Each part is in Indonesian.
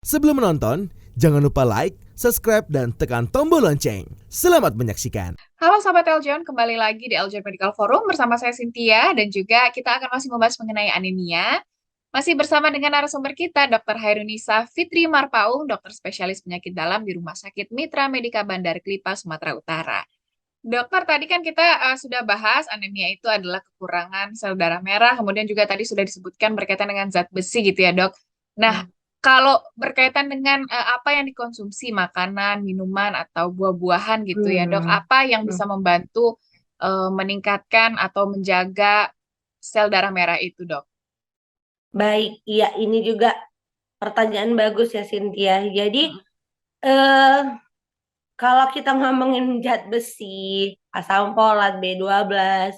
Sebelum menonton, jangan lupa like, subscribe, dan tekan tombol lonceng. Selamat menyaksikan. Halo sahabat Eljon, kembali lagi di Eljon Medical Forum bersama saya Cynthia dan juga kita akan masih membahas mengenai anemia. Masih bersama dengan narasumber kita, Dr. Hairunisa Fitri Marpaung, dokter spesialis penyakit dalam di Rumah Sakit Mitra Medika Bandar Kelapa, Sumatera Utara. Dokter, tadi kan kita sudah bahas anemia itu adalah kekurangan sel darah merah, kemudian juga tadi sudah disebutkan berkaitan dengan zat besi gitu ya, Dok. Nah, Hmm. kalau berkaitan dengan apa yang dikonsumsi, makanan, minuman, atau buah-buahan gitu ya, Dok, Hmm. apa yang Hmm. bisa membantu meningkatkan atau menjaga sel darah merah itu, Dok? Baik, iya ini juga pertanyaan bagus ya Cynthia. Jadi Mm, eh, kalau kita ngomongin zat besi, asam folat, B12,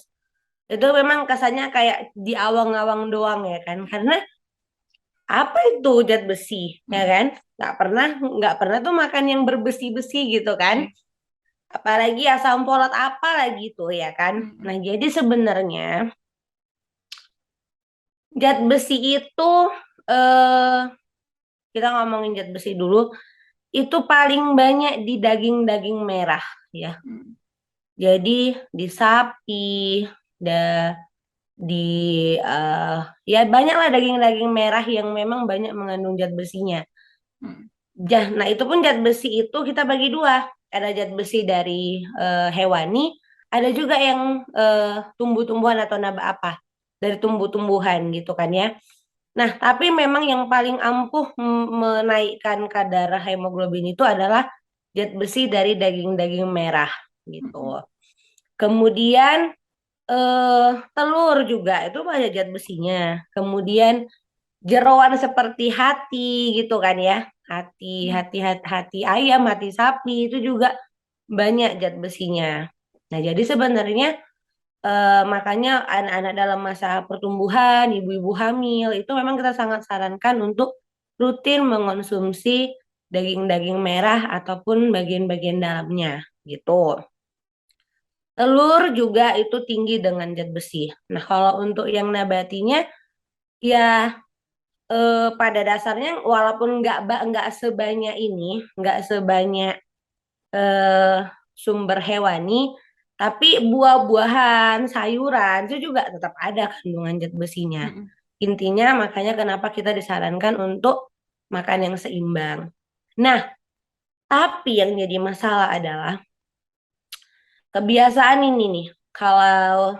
itu memang kesannya kayak di awang-awang doang ya kan? Karena apa itu zat besi, ya mm, kan? Nggak pernah tuh makan yang berbesi-besi gitu kan? oke. Apalagi asam folat apa lagi tuh ya kan? Mm, Nah jadi sebenarnya zat besi itu eh kita ngomongin zat besi dulu. Itu paling banyak di daging-daging merah ya. mm, Jadi di sapi, da, di eh, ya banyaklah daging-daging merah yang memang banyak mengandung zat besinya. mm, Nah itu pun zat besi itu kita bagi dua. Ada zat besi dari hewani, ada juga yang tumbuh-tumbuhan atau apa dari tumbuh-tumbuhan gitu kan ya. Nah, tapi memang yang paling ampuh menaikkan kadar hemoglobin itu adalah zat besi dari daging-daging merah mm, gitu. Kemudian telur juga itu banyak zat besinya. Kemudian jeroan seperti hati gitu kan ya. mm, Hati ayam, hati sapi itu juga banyak zat besinya. Nah, jadi sebenarnya makanya anak-anak dalam masa pertumbuhan, ibu-ibu hamil, itu memang kita sangat sarankan untuk rutin mengonsumsi daging-daging merah ataupun bagian-bagian dalamnya gitu. Telur juga itu tinggi dengan zat besi. Nah, kalau untuk yang nabatinya ya pada dasarnya walaupun nggak sebanyak ini, nggak sebanyak eh, sumber hewani, tapi buah-buahan, sayuran itu juga tetap ada kandungan zat besinya. mm, Intinya makanya kenapa kita disarankan untuk makan yang seimbang. Nah, tapi yang jadi masalah adalah kebiasaan ini nih. Kalau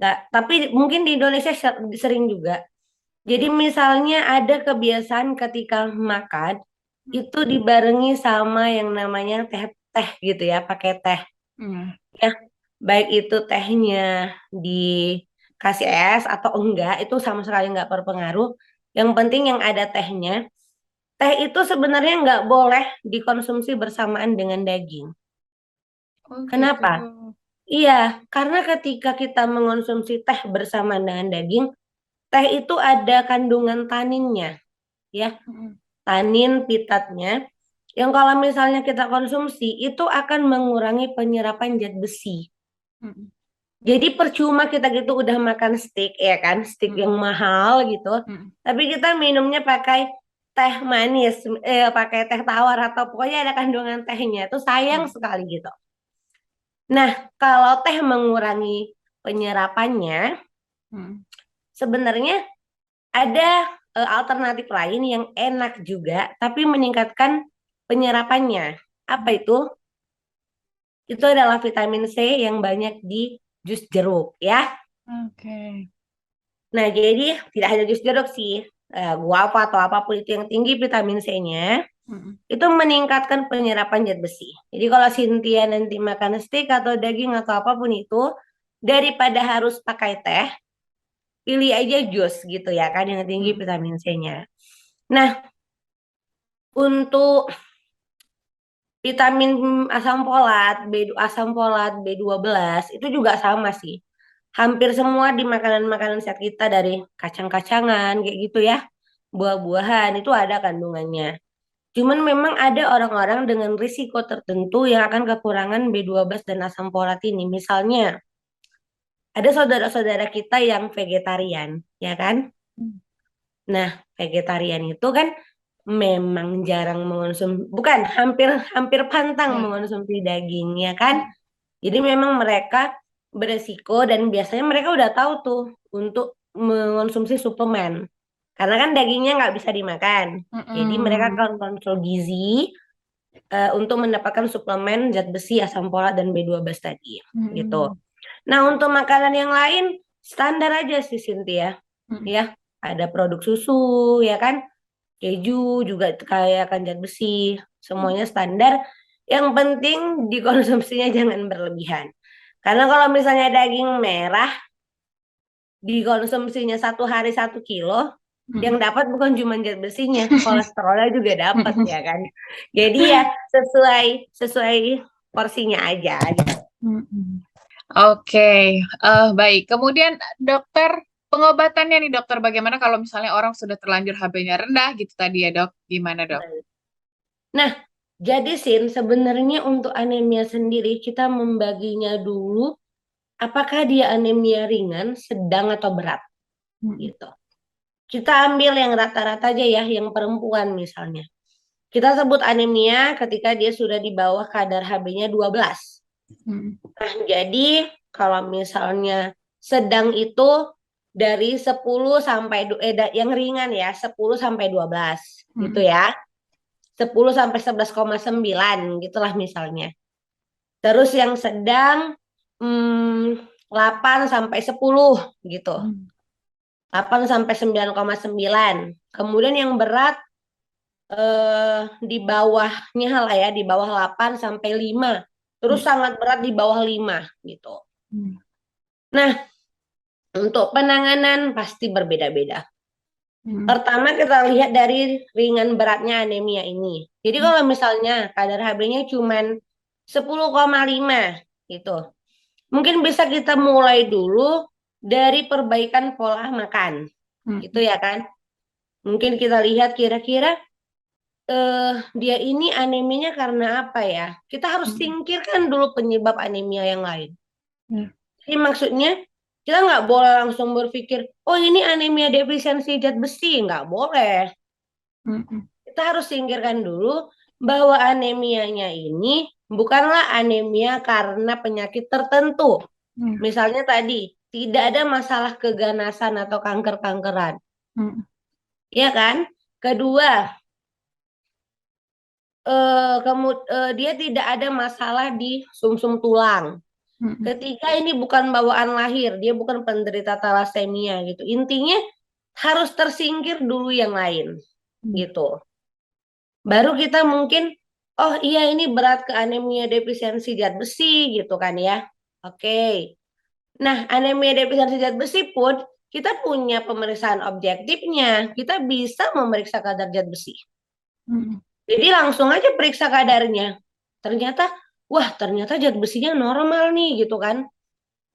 nggak, tapi mungkin di Indonesia sering juga. Jadi misalnya ada kebiasaan ketika makan mm, itu dibarengi sama yang namanya teh-teh gitu ya, pakai teh. mm. Ya, baik itu tehnya dikasih es atau enggak, itu sama sekali nggak berpengaruh. Yang penting yang ada tehnya. Teh itu sebenarnya nggak boleh dikonsumsi bersamaan dengan daging. Oh gitu. Kenapa? Iya, karena ketika kita mengonsumsi teh bersamaan dengan daging, teh itu ada kandungan taninnya, ya, Mm, tanin pitatnya. Yang kalau misalnya kita konsumsi, itu akan mengurangi penyerapan zat besi. mm, Jadi percuma kita gitu udah makan steak ya kan, steak yang mm, mahal gitu. mm, Tapi kita minumnya pakai teh manis, pakai teh tawar atau pokoknya ada kandungan tehnya. Itu sayang mm, sekali gitu. Nah, kalau teh mengurangi penyerapannya, mm. sebenarnya ada alternatif lain yang enak juga, tapi meningkatkan penyerapannya. Apa Mm. itu? Itu adalah vitamin C yang banyak di jus jeruk ya. Oke. Nah, jadi tidak hanya jus jeruk sih, guava atau apapun itu yang tinggi vitamin C-nya, Mm, itu meningkatkan penyerapan zat besi. Jadi kalau Cynthia nanti makan steak atau daging atau apapun itu, daripada harus pakai teh, pilih aja jus gitu ya kan yang tinggi mm, vitamin C-nya. Nah, untuk vitamin asam folat B12 itu juga sama sih. Hampir semua di makanan-makanan sehat kita dari kacang-kacangan kayak gitu ya. Buah-buahan itu ada kandungannya. Cuman memang ada orang-orang dengan risiko tertentu yang akan kekurangan B12 dan asam folat ini. Misalnya, ada saudara-saudara kita yang vegetarian, ya kan? mm, Nah, vegetarian itu kan memang jarang mengonsumsi, bukan hampir pantang Ya. mengonsumsi daging ya kan. Jadi memang mereka beresiko dan biasanya mereka udah tahu tuh untuk mengonsumsi suplemen. Karena kan dagingnya nggak bisa dimakan. Jadi mereka akan kontrol gizi untuk mendapatkan suplemen zat besi, asam folat, dan B12 tadi. Gitu. Nah, untuk makanan yang lain standar aja sih Cynthia. Ya, ada produk susu ya kan. Keju juga kayak kan zat besi. Semuanya standar. Yang penting dikonsumsinya jangan berlebihan. Karena kalau misalnya daging merah dikonsumsinya 1 hari 1 kilo, yang dapat bukan cuma zat besinya, kolesterolnya juga dapat ya kan. Jadi ya sesuai porsinya aja gitu. Oke, baik. Kemudian dokter, pengobatannya nih dokter, bagaimana kalau misalnya orang sudah terlanjur HB-nya rendah gitu tadi ya dok? Gimana dok? Nah, jadi Sin, sebenarnya untuk anemia sendiri kita membaginya dulu apakah dia anemia ringan, sedang atau berat gitu. Kita ambil yang rata-rata aja ya, yang perempuan misalnya. Kita sebut anemia ketika dia sudah di bawah kadar HB-nya 12. Nah, jadi kalau misalnya sedang itu dari 10 sampai yang ringan ya, 10 sampai 12 gitu ya. 10 sampai 11,9 gitulah misalnya. Terus yang sedang 8 sampai 10 gitu. 8 sampai 9,9. Kemudian yang berat di bawahnya lah ya, di bawah 8 sampai 5. Terus sangat berat di bawah 5 gitu. Nah, untuk penanganan pasti berbeda-beda. Pertama kita lihat dari ringan beratnya anemia ini. Jadi kalau misalnya kadar HB-nya cuma 10,5 gitu. Mungkin bisa kita mulai dulu dari perbaikan pola makan. Gitu ya kan? Mungkin kita lihat kira-kira dia ini anemianya karena apa ya? Kita harus singkirkan dulu penyebab anemia yang lain. Jadi maksudnya kita nggak boleh langsung berpikir, oh ini anemia defisiensi zat besi, nggak boleh. Kita harus singkirkan dulu bahwa anemianya ini bukanlah anemia karena penyakit tertentu. Misalnya tadi tidak ada masalah keganasan atau kanker-kankeran, ya kan? Kedua, dia tidak ada masalah di sumsum tulang. Ketiga, ini bukan bawaan lahir, dia bukan penderita talasemia gitu. Intinya harus tersingkir dulu yang lain gitu. Baru kita mungkin, oh iya ini berat ke anemia defisiensi zat besi gitu kan ya. Oke. Nah, anemia defisiensi zat besi pun kita punya pemeriksaan objektifnya. Kita bisa memeriksa kadar zat besi. Jadi langsung aja periksa kadarnya. Ternyata, wah ternyata zat besinya normal nih gitu kan.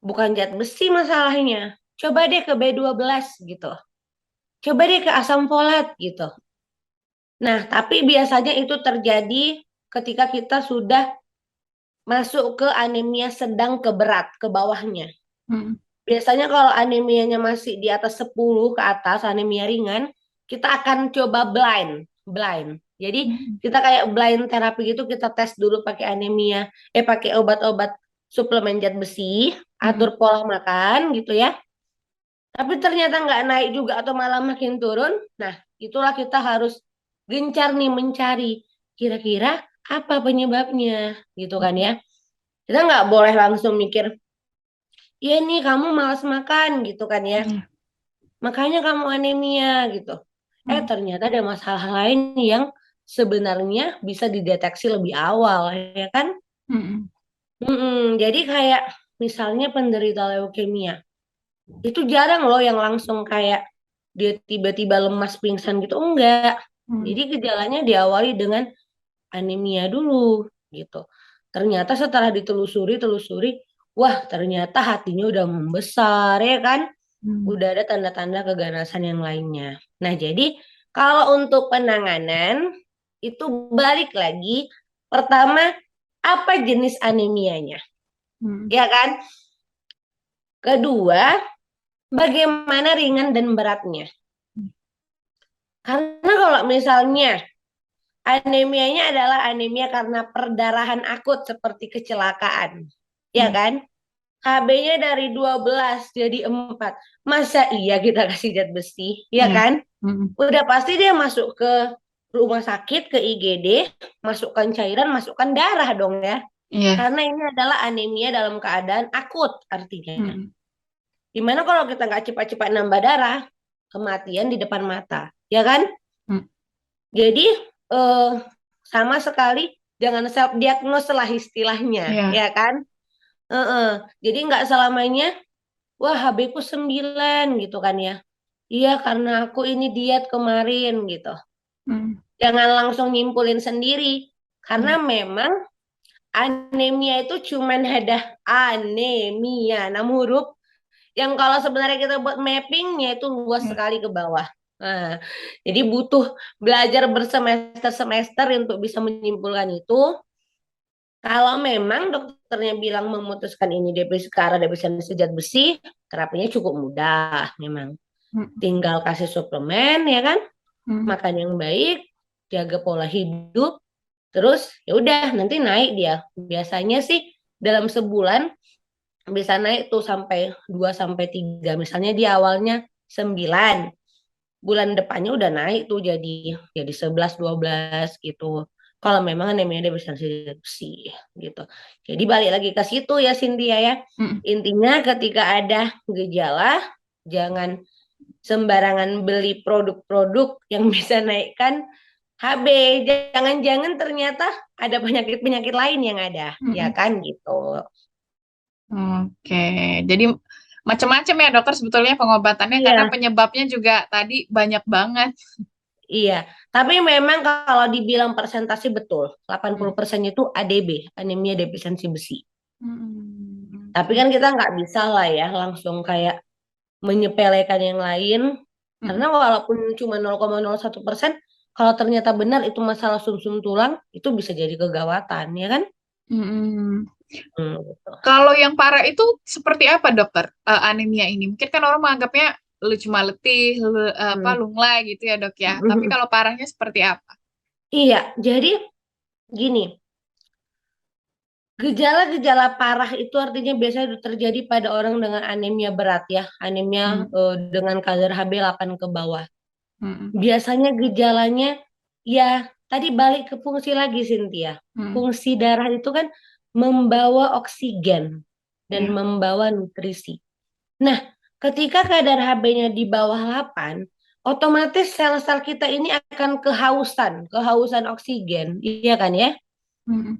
Bukan zat besi masalahnya. Coba deh ke B12 gitu. Coba deh ke asam folat gitu. Nah, tapi biasanya itu terjadi ketika kita sudah masuk ke anemia sedang ke berat, ke bawahnya. Biasanya kalau anemianya masih di atas 10 ke atas, anemia ringan, kita akan coba blind. Jadi kita kayak blind terapi gitu, kita tes dulu pakai anemia, pakai obat-obat suplemen zat besi, atur pola makan gitu ya. Tapi ternyata nggak naik juga atau malah makin turun. Nah, itulah kita harus gencar nih mencari kira-kira apa penyebabnya gitu kan ya. Kita nggak boleh langsung mikir, iya nih kamu malas makan gitu kan ya. Makanya kamu anemia gitu. Ternyata ada masalah lain yang sebenarnya bisa dideteksi lebih awal ya kan. Jadi kayak misalnya penderita leukemia. Itu jarang loh yang langsung kayak dia tiba-tiba lemas pingsan gitu. Enggak. Jadi gejalanya diawali dengan anemia dulu gitu. Ternyata setelah telusuri, wah ternyata hatinya udah membesar ya kan. Udah ada tanda-tanda keganasan yang lainnya. Nah jadi kalau untuk penanganan itu balik lagi. Pertama, apa jenis anemianya? Ya kan? Kedua, bagaimana ringan dan beratnya? Karena kalau misalnya anemianya adalah anemia karena perdarahan akut seperti kecelakaan, ya Hmm. kan? HB-nya dari 12 jadi 4. Masa iya kita kasih zat besi, ya Iya. kan? Mm-mm. Udah pasti dia masuk ke rumah sakit, ke IGD, masukkan cairan, masukkan darah dong ya. Iya. Karena ini adalah anemia dalam keadaan akut artinya. Mm-mm. Dimana kalau kita nggak cepat-cepat nambah darah, kematian di depan mata, ya kan? Mm. Jadi eh, sama sekali jangan self diagnose lah istilahnya, Iya. ya kan? Jadi nggak selamanya, wah HB ku 9 gitu kan ya. Iya karena aku ini diet kemarin gitu. Mm. Jangan langsung nyimpulin sendiri. Karena Iya. memang anemia itu cuman ada anemia, 6 huruf. Yang kalau sebenarnya kita buat mappingnya itu luas Iya. sekali ke bawah. Nah, jadi butuh belajar bersemester-semester untuk bisa menyimpulkan itu. Kalau memang dokternya bilang memutuskan ini depresi ke arah depresi zat besi, terapinya cukup mudah memang. Mm. Tinggal kasih suplemen ya kan, Mm. makan yang baik, jaga pola hidup, terus ya udah nanti naik dia. Biasanya sih dalam sebulan bisa naik tuh sampai 2 sampai 3. Misalnya di awalnya 9, bulan depannya udah naik tuh jadi 11 12 gitu. Kalau memang anemia depresi gitu. Jadi balik lagi ke situ ya Cynthia ya. Mm. Intinya ketika ada gejala jangan sembarangan beli produk-produk yang bisa naikkan HB. Jangan-jangan ternyata ada penyakit-penyakit lain yang ada, ya Mm-mm. kan gitu. Oke, jadi macam-macam ya dokter sebetulnya pengobatannya karena Iya, penyebabnya juga tadi banyak banget. iya. Tapi memang kalau dibilang persentase betul, Hmm. 80% itu ADB, anemia defisiensi besi. Tapi Oke. kan kita nggak bisa lah ya langsung kayak menyepelekan yang lain. Karena Mm-mm. walaupun cuma 0,01%, kalau ternyata benar itu masalah sumsum tulang, itu bisa jadi kegawatan, ya kan? Mm-mm. Gitu. Kalau yang parah itu seperti apa dokter anemia ini? Mungkin kan orang menganggapnya lu cuma letih, apa Hmm. lunglai gitu ya dok ya. Tapi kalau parahnya seperti apa? Iya, jadi gini, gejala-gejala parah itu artinya biasanya terjadi pada orang dengan anemia berat ya, anemia Hmm. dengan kadar HB 8 ke bawah. Mm-mm. Biasanya gejalanya ya tadi balik ke fungsi lagi Cynthia. Mm. Fungsi darah itu kan membawa oksigen dan Ya. membawa nutrisi. Nah, ketika kadar HB-nya di bawah 8, otomatis sel-sel kita ini akan kehausan oksigen, iya kan ya? Mm-mm.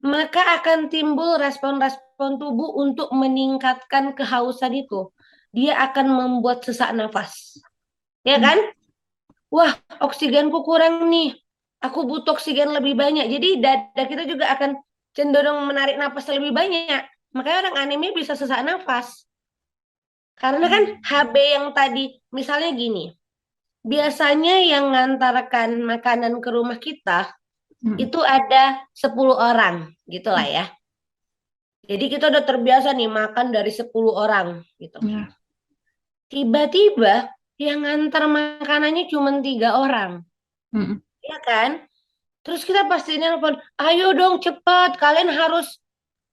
Maka akan timbul respon-respon tubuh untuk meningkatkan kehausan itu. Dia akan membuat sesak nafas. Ya Mm. kan? Wah, oksigenku kurang nih. Aku butuh oksigen lebih banyak. Jadi dada kita juga akan cenderung menarik napas lebih banyak. Makanya orang anemia bisa sesak nafas. Karena kan HB yang tadi, misalnya gini, biasanya yang ngantarkan makanan ke rumah kita Mm. itu ada 10 orang, gitulah ya. Jadi kita udah terbiasa nih makan dari 10 orang gitu. Ya. Tiba-tiba yang ngantar makanannya cuma 3 orang, Mm. ya kan? Terus kita pasti nelpon, ayo dong cepat, kalian harus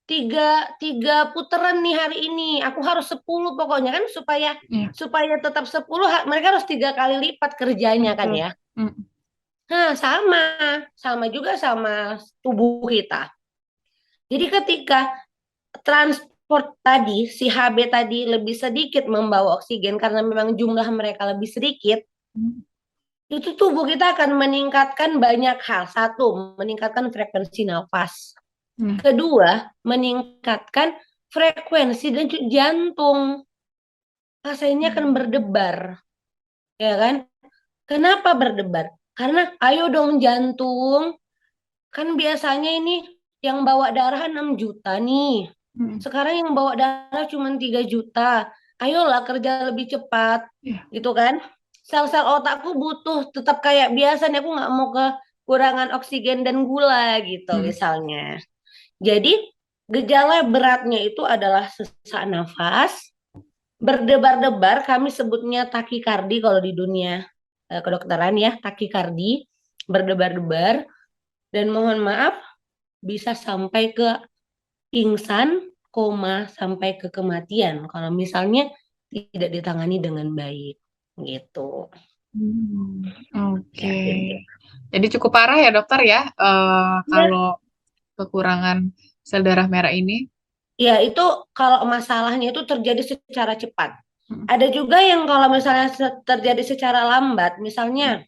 tiga, tiga puteran nih hari ini. Aku harus 10 pokoknya kan supaya Ya. supaya tetap 10 mereka harus 3 kali lipat kerjanya kan Betul. ya. Mm. Nah sama juga sama tubuh kita. Jadi ketika transport tadi, si HB tadi lebih sedikit membawa oksigen karena memang jumlah mereka lebih sedikit, Mm. itu tubuh kita akan meningkatkan banyak hal. Satu, meningkatkan frekuensi nafas. Ya. Kedua, meningkatkan frekuensi denyut jantung. Rasanya akan berdebar, ya kan? Kenapa berdebar? Karena ayo dong jantung, kan biasanya ini yang bawa darah 6 juta nih. Mm. Sekarang yang bawa darah cuma 3 juta. Ayolah kerja lebih cepat, Ya. gitu kan? Sel-sel otakku butuh tetap kayak biasa nih, aku nggak mau kekurangan oksigen dan gula gitu Mm. misalnya. Jadi gejala beratnya itu adalah sesak nafas, berdebar-debar, kami sebutnya takikardi kalau di dunia. kedokteran ya, takikardi, berdebar-debar, dan mohon maaf bisa sampai ke pingsan, koma, sampai ke kematian kalau misalnya tidak ditangani dengan baik gitu. Oke. Ya, gitu. Jadi cukup parah ya dokter ya, Ya, kalau kekurangan sel darah merah ini. ya itu kalau masalahnya itu terjadi secara cepat. Mm, Ada juga yang kalau misalnya terjadi secara lambat, misalnya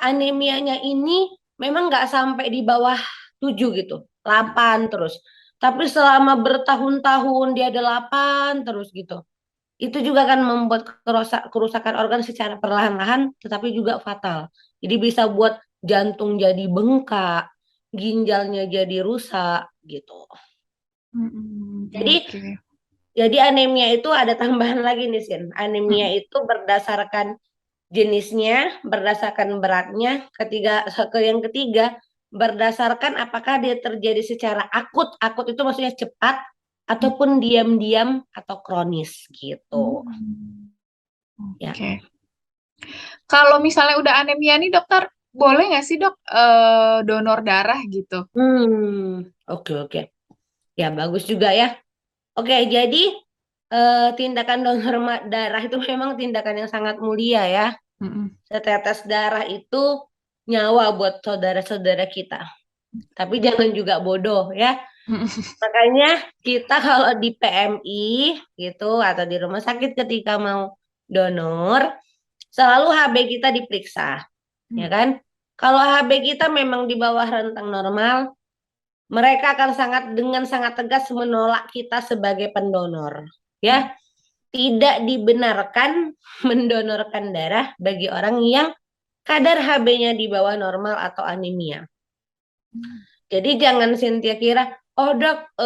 anemianya ini memang nggak sampai di bawah 7 gitu, 8 terus. Tapi selama bertahun-tahun dia 8 terus gitu. Itu juga kan membuat kerusakan organ secara perlahan-lahan tetapi juga fatal. Jadi bisa buat jantung jadi bengkak, ginjalnya jadi rusak gitu. Jadi Oke. anemia itu ada tambahan lagi nih Sin. Anemia Mm, itu berdasarkan jenisnya, berdasarkan beratnya, yang ketiga berdasarkan apakah dia terjadi secara akut, akut itu maksudnya cepat mm, ataupun diam-diam atau kronis gitu. mm. Ya. Oke. Kalau misalnya udah anemia nih dokter, boleh nggak sih dok donor darah gitu? Oke oke. Ya bagus juga ya. Oke, jadi tindakan donor darah itu memang tindakan yang sangat mulia ya. Mm-mm. Setetes darah itu nyawa buat saudara-saudara kita. Tapi jangan juga bodoh ya. Makanya kita kalau di PMI gitu atau di rumah sakit ketika mau donor, selalu HB kita diperiksa, ya kan? Kalau HB kita memang di bawah rentang normal, mereka akan dengan sangat tegas menolak kita sebagai pendonor, ya. Tidak dibenarkan mendonorkan darah bagi orang yang kadar HB-nya di bawah normal atau anemia. Jadi jangan Cynthia kira, oh dok,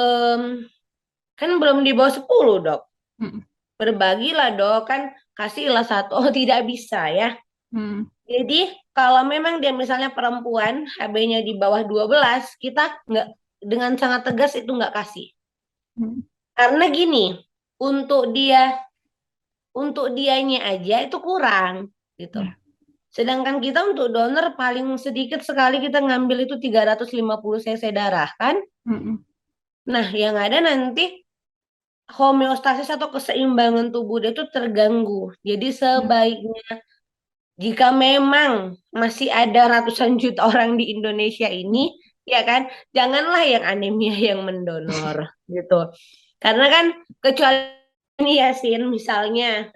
kan belum di bawah 10 dok. Mm-mm. Berbagilah dok, kan kasihlah satu. Oh tidak bisa ya. Mm. Jadi kalau memang dia misalnya perempuan, HB-nya di bawah 12, kita nggak dengan sangat tegas itu nggak kasih. Mm. Karena gini, untuk untuk dianya aja itu kurang gitu. Ya. Sedangkan kita untuk donor paling sedikit sekali kita ngambil itu 350 cc darah kan. Mm-mm. Nah, yang ada nanti homeostasis atau keseimbangan tubuh dia itu terganggu. Jadi Ya. sebaiknya jika memang masih ada ratusan juta orang di Indonesia ini, ya kan, janganlah yang anemia yang mendonor gitu. Karena kan kecuali ini Yasin misalnya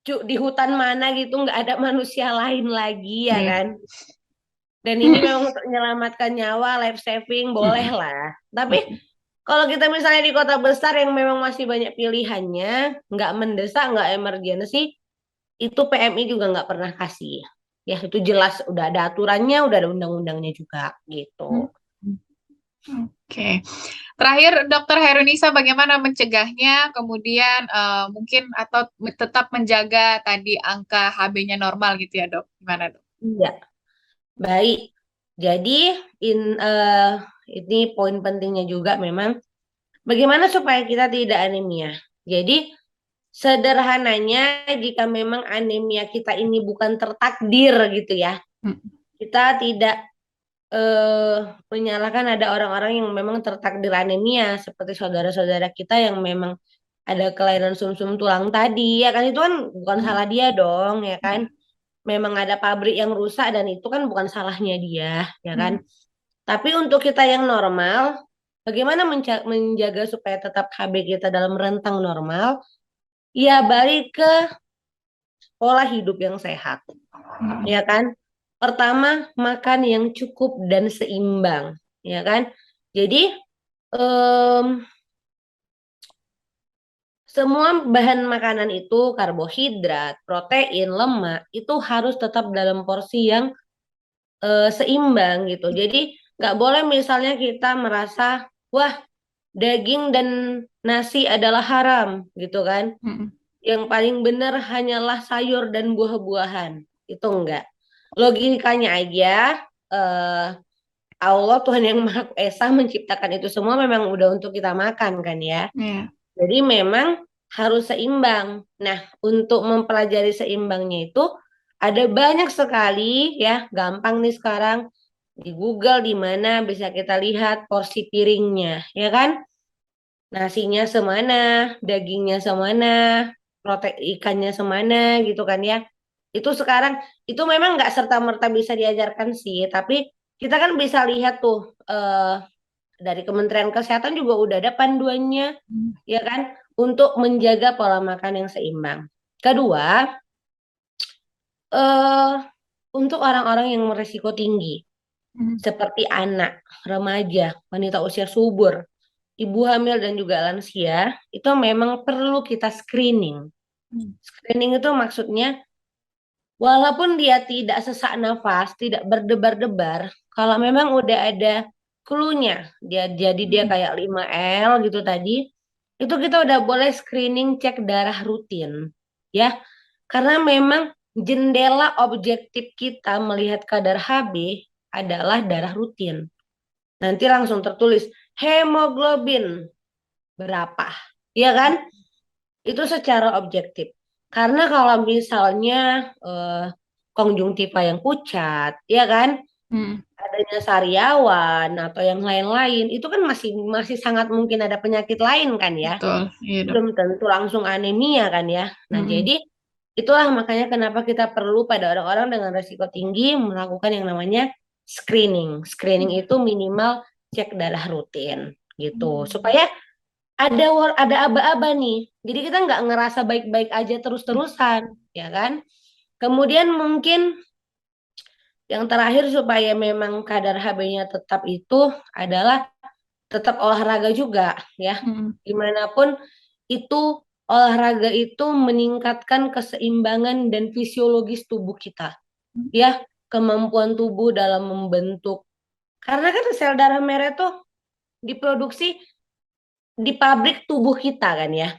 di hutan mana gitu nggak ada manusia lain lagi ya Ya. kan. Dan ini memang untuk menyelamatkan nyawa, life saving boleh Mm-mm. lah. Tapi kalau kita misalnya di kota besar yang memang masih banyak pilihannya, nggak mendesak, nggak emergency, itu PMI juga nggak pernah kasih. Ya itu jelas udah ada aturannya, udah ada undang-undangnya juga gitu. Mm. Oke. Terakhir, Dokter Herunisa, bagaimana mencegahnya, kemudian mungkin atau tetap menjaga tadi angka HB-nya normal gitu ya, Dok? Gimana, Dok? Iya, baik. Jadi ini poin pentingnya juga memang bagaimana supaya kita tidak anemia. Jadi sederhananya jika memang anemia kita ini bukan tertakdir gitu ya, Mm. kita tidak menyalahkan ada orang-orang yang memang tertakdir anemia seperti saudara-saudara kita yang memang ada kelainan sumsum tulang tadi ya kan itu kan bukan Mm. salah dia dong ya kan Ya. memang ada pabrik yang rusak dan itu kan bukan salahnya dia ya kan Mm. tapi untuk kita yang normal bagaimana menjaga supaya tetap KB kita dalam rentang normal ya balik ke pola hidup yang sehat Mm. ya kan pertama makan yang cukup dan seimbang ya kan jadi em, semua bahan makanan itu karbohidrat, protein, lemak itu harus tetap dalam porsi yang seimbang gitu. Jadi nggak boleh misalnya kita merasa wah daging dan nasi adalah haram gitu kan. Mm. Yang paling benar hanyalah sayur dan buah-buahan. Itu enggak. Logikanya aja eh, Allah Tuhan yang Maha Esa menciptakan itu semua memang udah untuk kita makan kan ya. Ya. Jadi memang harus seimbang. Nah, untuk mempelajari seimbangnya itu Ada banyak sekali ya, gampang nih sekarang di Google di mana bisa kita lihat porsi piringnya, ya kan? Nasinya semana, dagingnya semana, protein ikannya semana gitu kan ya. Itu sekarang itu memang nggak serta-merta bisa diajarkan sih, tapi kita kan bisa lihat tuh dari Kementerian Kesehatan juga udah ada panduannya, ya kan, untuk menjaga pola makan yang seimbang. Kedua, eh untuk orang-orang yang berisiko tinggi, seperti anak, remaja, wanita usia subur, ibu hamil dan juga lansia, itu memang perlu kita screening. Screening itu maksudnya, walaupun dia tidak sesak nafas, tidak berdebar-debar, kalau memang udah ada clue-nya, jadi dia kayak 5L gitu tadi, itu kita udah boleh screening cek darah rutin, ya. Karena memang jendela objektif kita melihat kadar HB adalah darah rutin. Nanti langsung tertulis hemoglobin berapa, ya kan? Itu secara objektif. Karena kalau misalnya konjungtiva yang pucat, ya kan? Adanya sariawan atau yang lain-lain, itu kan masih sangat mungkin ada penyakit lain kan ya. Betul, iya dok. Belum tentu langsung anemia kan ya. Nah, jadi itulah makanya kenapa kita perlu pada orang-orang dengan risiko tinggi melakukan yang namanya screening. Screening itu minimal cek darah rutin gitu. Supaya ada aba-aba nih. Jadi kita nggak ngerasa baik-baik aja terus-terusan, ya kan? Kemudian mungkin yang terakhir supaya memang kadar HB-nya tetap itu adalah tetap olahraga juga ya. Dimanapun itu olahraga itu meningkatkan keseimbangan dan fisiologis tubuh kita. Ya, kemampuan tubuh dalam membentuk. Karena kan sel darah merah itu diproduksi di pabrik tubuh kita kan ya.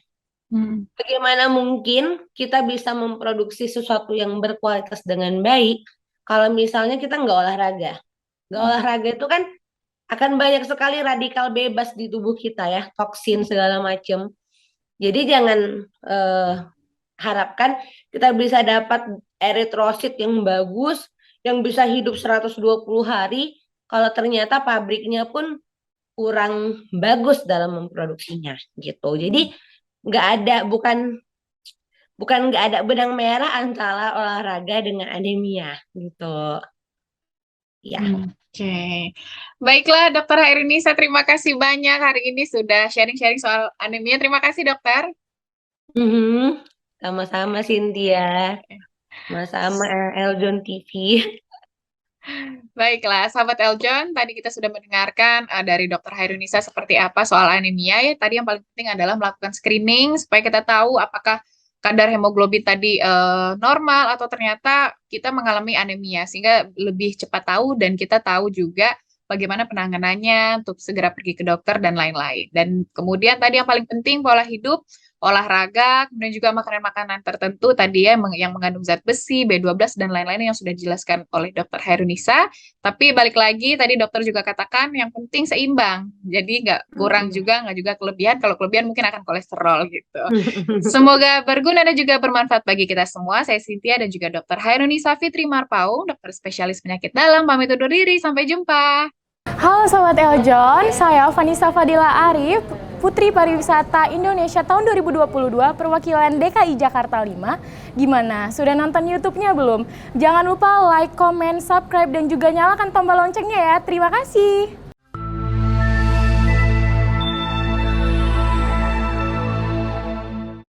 Bagaimana mungkin kita bisa memproduksi sesuatu yang berkualitas dengan baik kalau misalnya kita nggak olahraga. Nggak olahraga itu kan akan banyak sekali radikal bebas di tubuh kita ya, toksin segala macam. Jadi jangan harapkan kita bisa dapat eritrosit yang bagus, yang bisa hidup 120 hari, kalau ternyata pabriknya pun kurang bagus dalam memproduksinya gitu. Jadi bukan nggak ada benang merah antara olahraga dengan anemia gitu. Ya. Oke. Baiklah Dokter Hairunnisa, saya terima kasih banyak hari ini sudah sharing-sharing soal anemia. Terima kasih dokter. Sama-sama Cynthia. Sama-sama Eljon TV. Baiklah, sahabat Eljon, tadi kita sudah mendengarkan dari Dokter Hairunnisa seperti apa soal anemia ya. Tadi yang paling penting adalah melakukan screening supaya kita tahu apakah kadar hemoglobin tadi normal atau ternyata kita mengalami anemia sehingga lebih cepat tahu dan kita tahu juga bagaimana penanganannya untuk segera pergi ke dokter dan lain-lain. Dan kemudian tadi yang paling penting pola hidup, olahraga, kemudian juga makanan-makanan tertentu tadi ya yang mengandung zat besi, B12 dan lain-lain yang sudah dijelaskan oleh Dokter Hairunnisa. Tapi balik lagi tadi dokter juga katakan yang penting seimbang. Jadi nggak kurang juga, nggak juga kelebihan. Kalau kelebihan mungkin akan kolesterol gitu. Semoga berguna dan juga bermanfaat bagi kita semua. Saya Cynthia dan juga Dokter Hairunnisa Fitri Marpaung, dokter spesialis penyakit dalam, pamit undur diri. Sampai jumpa. Halo Sobat Eljon, saya Vanessa Fadila Arif, Putri Pariwisata Indonesia tahun 2022 perwakilan DKI Jakarta 5. Gimana? Sudah nonton YouTube-nya belum? Jangan lupa like, comment, subscribe, dan juga nyalakan tombol loncengnya ya. Terima kasih.